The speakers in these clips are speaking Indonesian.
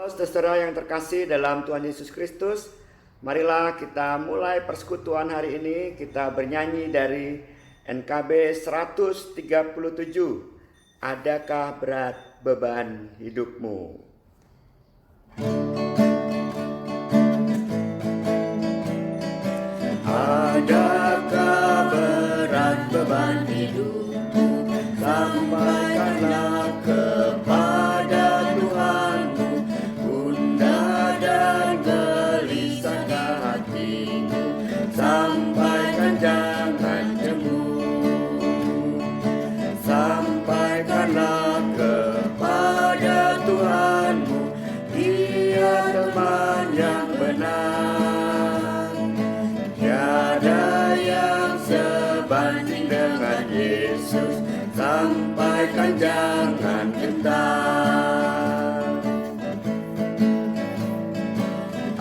Saudara yang terkasih dalam Tuhan Yesus Kristus, marilah kita mulai persekutuan hari ini. Kita bernyanyi dari NKB 137. Adakah berat beban hidupmu? Adakah berat beban hidupmu? Sampaikanlah kepada Tuhanmu, gundah dan gelisahnya hatimu. Sampaikan, jangan jemu. Sampaikanlah kepada Tuhanmu, Dia teman yang benar. Tiada yang sebanding dengan Yesus. Sampaikan, jangan gentar.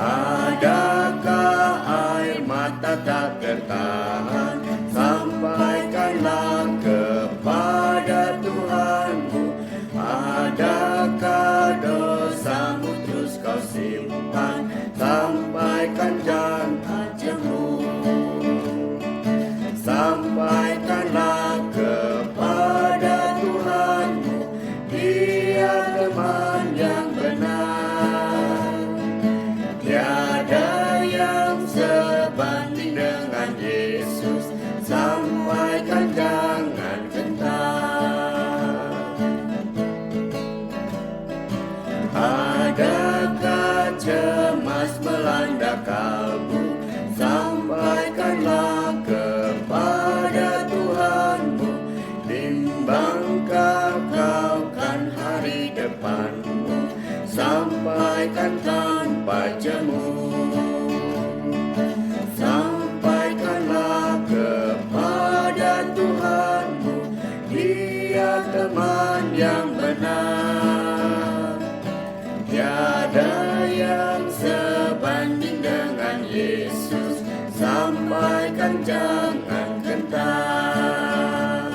Adakah air mata tak tertahan? Sampaikanlah kepada Tuhanmu. Adakah dosamu terus kau simpan? Sampaikan, jangan jemu. Sampaikanlah kepada Tuhanmu, Dia teman yang benar. Tiada yang sebanding dengan Yesus. Sampaikan, jangan gentar. Adakah cemas melanda kalbu? Sampaikanlah kepada Tuhanmu. Bimbangkah kau kan hari depanmu? Sampaikan tanpa jemu. Sampaikanlah kepada Tuhanmu, Dia teman yang benar. Tiada yang sebanding dengan Yesus. Sampaikan, jangan gentar.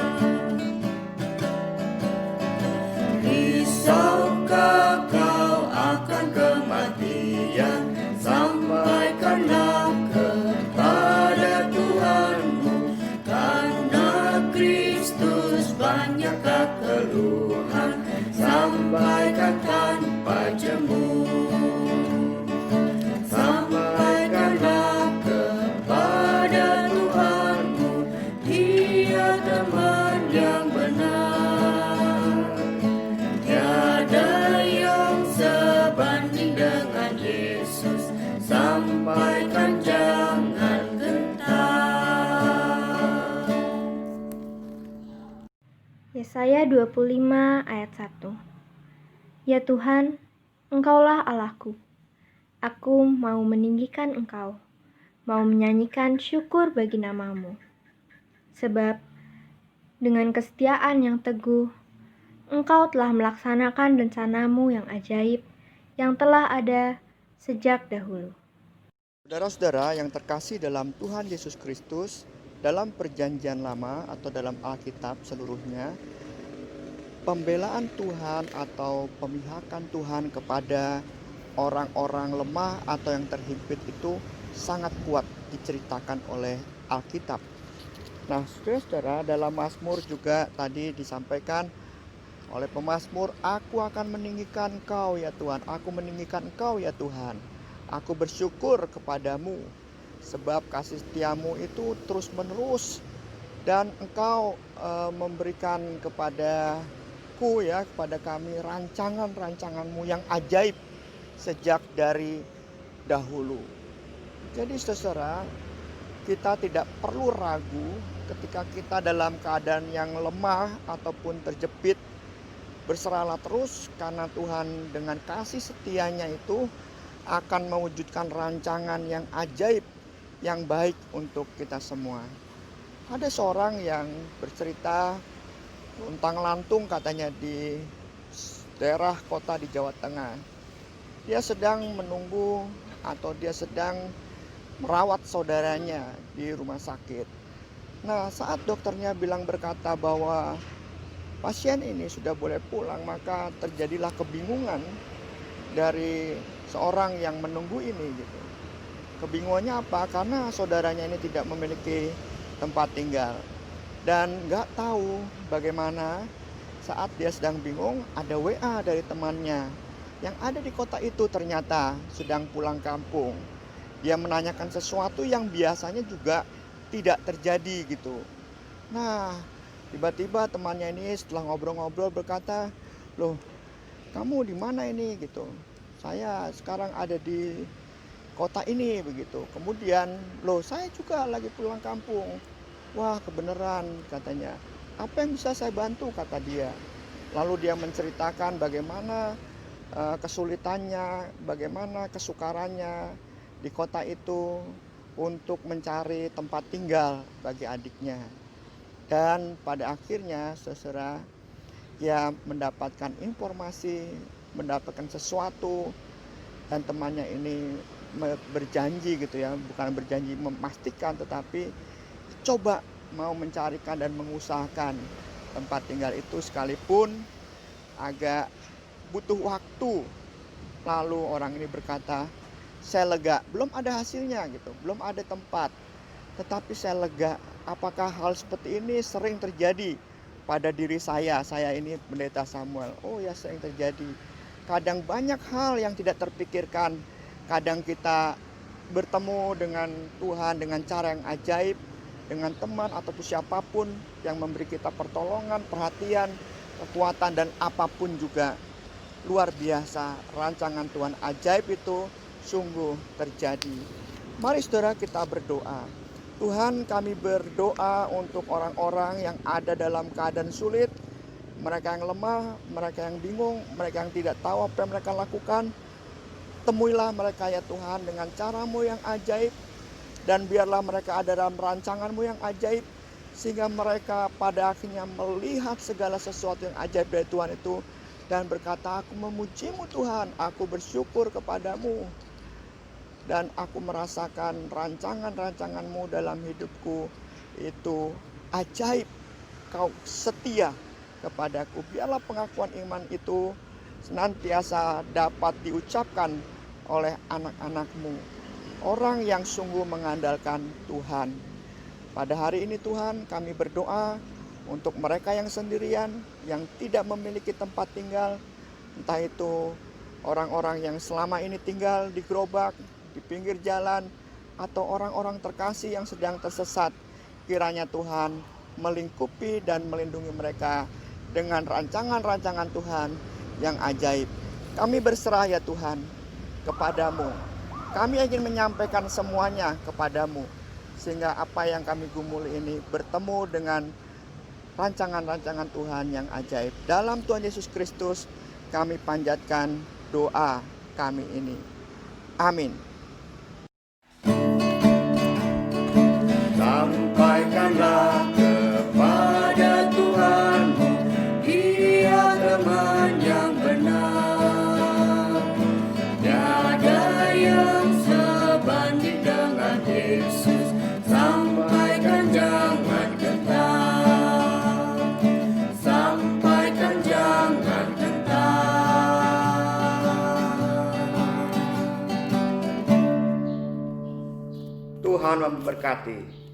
Risaukah kau akan kematian? Sampaikanlah kepada Tuhanmu. Karena Kristus banyakkah keluhan? Sampaikan tanpa jemu. Sampaikanlah kepada Tuhanmu, Dia teman yang benar. Tiada yang sebanding dengan Yesus. Sampaikan, jangan gentar. Yesaya 25 ayat 1. Ya Tuhan, Engkaulah Allahku. Aku mau meninggikan Engkau, mau menyanyikan syukur bagi nama-Mu. Sebab dengan kesetiaan yang teguh, Engkau telah melaksanakan rencana-Mu yang ajaib, yang telah ada sejak dahulu. Saudara-saudara yang terkasih dalam Tuhan Yesus Kristus, dalam perjanjian lama atau dalam Alkitab seluruhnya, pembelaan Tuhan atau pemihakan Tuhan kepada orang-orang lemah atau yang terhimpit itu sangat kuat diceritakan oleh Alkitab. Nah, saudara-saudara, dalam Mazmur juga tadi disampaikan oleh pemazmur, aku akan meninggikan Engkau ya Tuhan, aku meninggikan Engkau ya Tuhan. Aku bersyukur kepadamu, sebab kasih setiamu itu terus menerus, dan Engkau memberikan kepadaku ya, kepada kami rancangan-rancanganmu yang ajaib sejak dari dahulu. Jadi saudara, kita tidak perlu ragu ketika kita dalam keadaan yang lemah ataupun terjepit. Berserahlah terus, karena Tuhan dengan kasih setianya itu akan mewujudkan rancangan yang ajaib, yang baik untuk kita semua. Ada seorang yang bercerita luntang-lantung katanya di daerah kota di Jawa Tengah. Dia sedang menunggu atau dia sedang merawat saudaranya di rumah sakit. Nah, saat dokternya berkata bahwa pasien ini sudah boleh pulang, maka terjadilah kebingungan dari seorang yang menunggu ini gitu. Kebingungannya apa? Karena saudaranya ini tidak memiliki tempat tinggal dan nggak tahu bagaimana. Saat dia sedang bingung, ada WA dari temannya yang ada di kota itu, ternyata sedang pulang kampung. Dia menanyakan sesuatu yang biasanya juga tidak terjadi gitu. Nah, tiba-tiba temannya ini setelah ngobrol-ngobrol berkata, "Loh, kamu di mana ini?" gitu. "Saya sekarang ada di kota ini," begitu. Kemudian, "Loh, saya juga lagi pulang kampung." "Wah, kebenaran," katanya. "Apa yang bisa saya bantu?" kata dia. Lalu dia menceritakan bagaimana kesulitannya, bagaimana kesukarannya di kota itu untuk mencari tempat tinggal bagi adiknya. Dan pada akhirnya saudara, ia mendapatkan informasi, mendapatkan sesuatu, dan temannya ini berjanji gitu ya, bukan berjanji memastikan, tetapi coba mau mencarikan dan mengusahakan tempat tinggal itu sekalipun agak butuh waktu. Lalu orang ini berkata, "Saya lega, belum ada hasilnya gitu, belum ada tempat, tetapi saya lega. Apakah hal seperti ini sering terjadi pada diri saya? Saya ini pendeta Samuel." "Oh ya, sering terjadi. Kadang banyak hal yang tidak terpikirkan. Kadang kita bertemu dengan Tuhan dengan cara yang ajaib, dengan teman ataupun siapapun yang memberi kita pertolongan, perhatian, kekuatan, dan apapun juga. Luar biasa, rancangan Tuhan ajaib itu sungguh terjadi." Mari saudara, kita berdoa. Tuhan, kami berdoa untuk orang-orang yang ada dalam keadaan sulit, mereka yang lemah, mereka yang bingung, mereka yang tidak tahu apa yang mereka lakukan. Temuilah mereka ya Tuhan dengan cara-Mu yang ajaib, dan biarlah mereka ada dalam rancangan-Mu yang ajaib, sehingga mereka pada akhirnya melihat segala sesuatu yang ajaib dari Tuhan itu dan berkata, "Aku memuji-Mu Tuhan, aku bersyukur kepadamu, dan aku merasakan rancangan-rancangan-Mu dalam hidupku itu ajaib. Kau setia kepadaku." Biarlah pengakuan iman itu senantiasa dapat diucapkan oleh anak-anak-Mu, orang yang sungguh mengandalkan Tuhan. Pada hari ini Tuhan, kami berdoa untuk mereka yang sendirian, yang tidak memiliki tempat tinggal, entah itu orang-orang yang selama ini tinggal di gerobak, di pinggir jalan, atau orang-orang terkasih yang sedang tersesat. Kiranya Tuhan melingkupi dan melindungi mereka dengan rancangan-rancangan Tuhan yang ajaib. Kami berserah ya Tuhan kepadamu. Kami ingin menyampaikan semuanya kepadamu, sehingga apa yang kami gumuli ini bertemu dengan rancangan-rancangan Tuhan yang ajaib. Dalam Tuhan Yesus Kristus kami panjatkan doa kami ini. Amin. Sampaikanlah kepada Tuhanmu, Dia teman yang benar. Tiada yang sebanding dengan Yesus. Sampaikan jangan gentar. Sampaikan jangan gentar. Tuhan memberkati.